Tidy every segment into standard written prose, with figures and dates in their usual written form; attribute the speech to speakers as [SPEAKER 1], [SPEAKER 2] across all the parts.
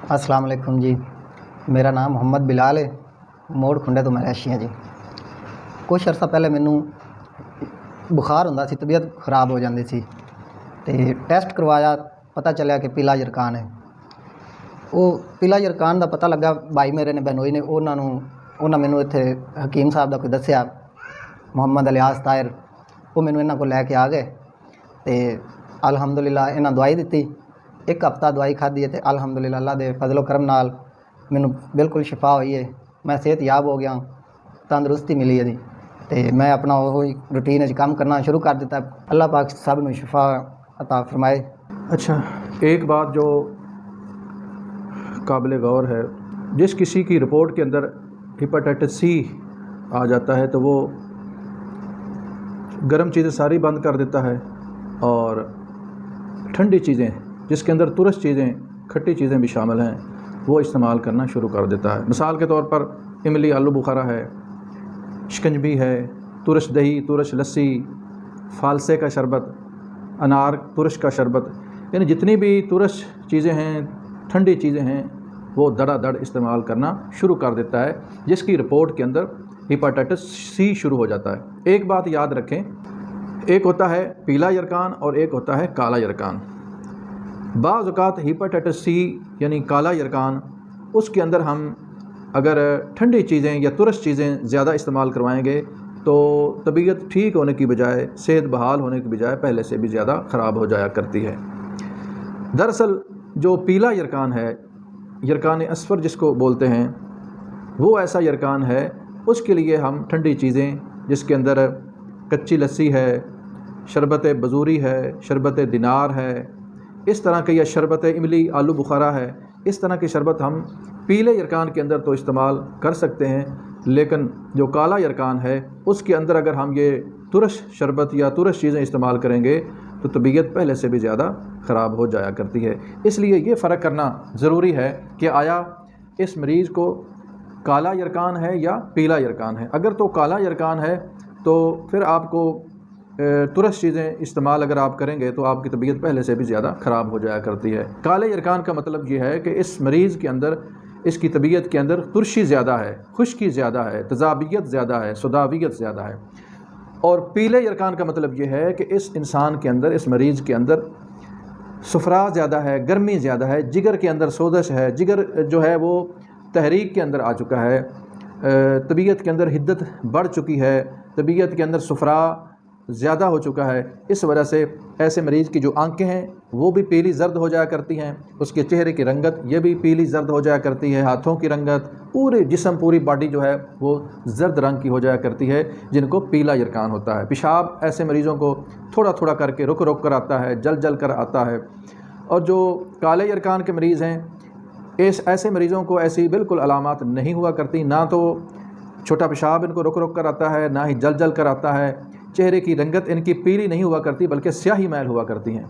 [SPEAKER 1] अस्सलाम वालेकुम जी। मेरा नाम मुहम्मद बिलाल है, मोड़ खुंडे तो मैं रैशी हाँ जी। कुछ अर्सा पहले मैनू बुखार हुंदा सी, तबीयत खराब हो जाती सी ते टैसट करवाया, पता चलिया कि पीला यरकान है। वो पीला यरकान का पता लगा भाई मेरे ने बहनोई ने उन्होंने मैनू इत्थे हकीम साहब का कोई दस्या, मुहम्मद अलियास ताहिर। वो मैनू इन्हां कोल लैके आ गए तो अलहमदुलिल्लाह इन्हां दवाई दी। एक हफ्ता दवाई खाधी है तो अलहमदुलिल्लाह अल्लाह दे फजलो करम नाल मैनू बिल्कुल शिफा हुई है। मैं सेहत याब हो गया, तंदुरुस्ती मिली है जी। तो मैं अपना वही रूटीन काम करना शुरू कर दिता। अल्लाह पाक सब नू शिफा अता फरमाए।
[SPEAKER 2] अच्छा, एक बात जो काबिल गौर है, जिस किसी की रिपोर्ट के अंदर हेपेटाइटिस सी आ जाता है तो वो गर्म चीज़ें सारी बंद कर देता है और ठंडी चीज़ें जिसके अंदर तुरश चीज़ें, खट्टी चीज़ें भी शामिल हैं, वो इस्तेमाल करना शुरू कर देता है। मिसाल के तौर पर इमली आलू बुखारा है, शिकंजबी है, तुरश दही, तुरश लस्सी, फालसे का शरबत, अनार तुरश का शरबत, यानी जितनी भी तुरश चीज़ें हैं, ठंडी चीज़ें हैं, वो धड़ाधड़ इस्तेमाल करना शुरू कर देता है, जिसकी रिपोर्ट के अंदर हेपेटाइटिस सी शुरू हो जाता है। एक बात याद रखें, एक होता है पीला यरकान और एक होता है काला यरकान। बाज़ औक़ात हेपेटाइटिस सी यानी काला यरकान, उसके अंदर हम अगर ठंडी चीज़ें या तुरश चीज़ें ज़्यादा इस्तेमाल करवाएंगे तो तबीयत ठीक होने की बजाय, सेहत बहाल होने की बजाय पहले से भी ज़्यादा ख़राब हो जाया करती है। दरअसल जो पीला यरकान है, यरकान असफर जिसको बोलते हैं, वो ऐसा यरकान है, उसके लिए हम ठंडी चीज़ें जिसके अंदर कच्ची लस्सी है, शरबत बजूरी है, शरबत दिनार है, इस तरह के, या शरबत इमली आलू बुखारा है, इस तरह की शरबत हम पीले यरकान के अंदर तो इस्तेमाल कर सकते हैं, लेकिन जो काला यरकान है उसके अंदर अगर हम ये तुरश शरबत या तुरश चीज़ें इस्तेमाल करेंगे तो तबीयत पहले से भी ज़्यादा ख़राब हो जाया करती है। इसलिए ये फ़र्क करना ज़रूरी है कि आया इस मरीज़ को काला यरकान है या पीला यरकान है। अगर तो काला यरकान है तो फिर आपको तुरश चीज़ें इस्तेमाल अगर आप करेंगे तो आपकी तबीयत पहले से भी ज़्यादा ख़राब हो जाया करती है। काले यरकान का मतलब ये है कि इस मरीज़ के अंदर, इसकी तबीयत के अंदर तुरशी ज़्यादा है, खुश्की ज़्यादा है, तज़ाबियत ज़्यादा है, सुदावियत ज़्यादा है। और पीले यरकान का मतलब ये है कि इस इंसान के अंदर, इस मरीज़ के अंदर सुफरा ज़्यादा है, गर्मी ज़्यादा है, जिगर के अंदर सोजश है, जिगर जो है वो तहरीक के अंदर आ चुका है, तबीयत के अंदर हिद्दत बढ़ चुकी है, तबीयत के अंदर सुफरा ज़्यादा हो चुका है। इस वजह से ऐसे मरीज़ की जो आंखें हैं वो भी पीली ज़र्द हो जाया करती हैं, उसके चेहरे की रंगत ये भी पीली ज़र्द हो जाया करती है, हाथों की रंगत, पूरे जिस्म, पूरी बॉडी जो है वो ज़र्द रंग की हो जाया करती है, जिनको पीला यरकान होता है। पेशाब ऐसे मरीज़ों को थोड़ा थोड़ा करके रुक रुक कर आता है, जल जल कर आता है। और जो काले यरकान के मरीज़ हैं, ऐसे मरीज़ों को ऐसी बिल्कुल अलामात नहीं हुआ करती, ना तो छोटा पेशाब इनको रुक रुक कर आता है, ना ही जल जल कर आता है। चेहरे की रंगत इनकी पीली नहीं हुआ करती बल्कि स्याही मैल हुआ करती हैं।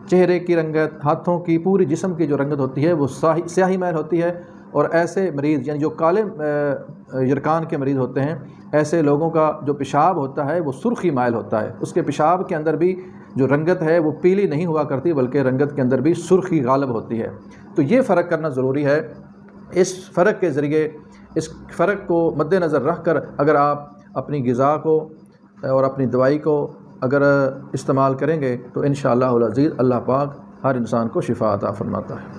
[SPEAKER 2] चेहरे की रंगत, हाथों की, पूरी जिस्म की जो रंगत होती है वो स्याही मैल होती है। और ऐसे मरीज़ यानी जो काले यरकान के मरीज़ होते हैं, ऐसे लोगों का जो पेशाब होता है वो सुर्खी मैल होता है। उसके पेशाब के अंदर भी जो रंगत है वो पीली नहीं हुआ करती बल्कि रंगत के अंदर भी सुर्खी गालिब होती है। तो ये फ़र्क करना ज़रूरी है। इस फ़र्क के ज़रिए, इस फ़र्क को मद्देनज़र रख कर अगर आप अपनी ग़िज़ा को और अपनी दवाई को अगर इस्तेमाल करेंगे तो इंशाअल्लाह अज़ीज़ अल्लाह पाक हर इंसान को शिफा अता फरमाता है।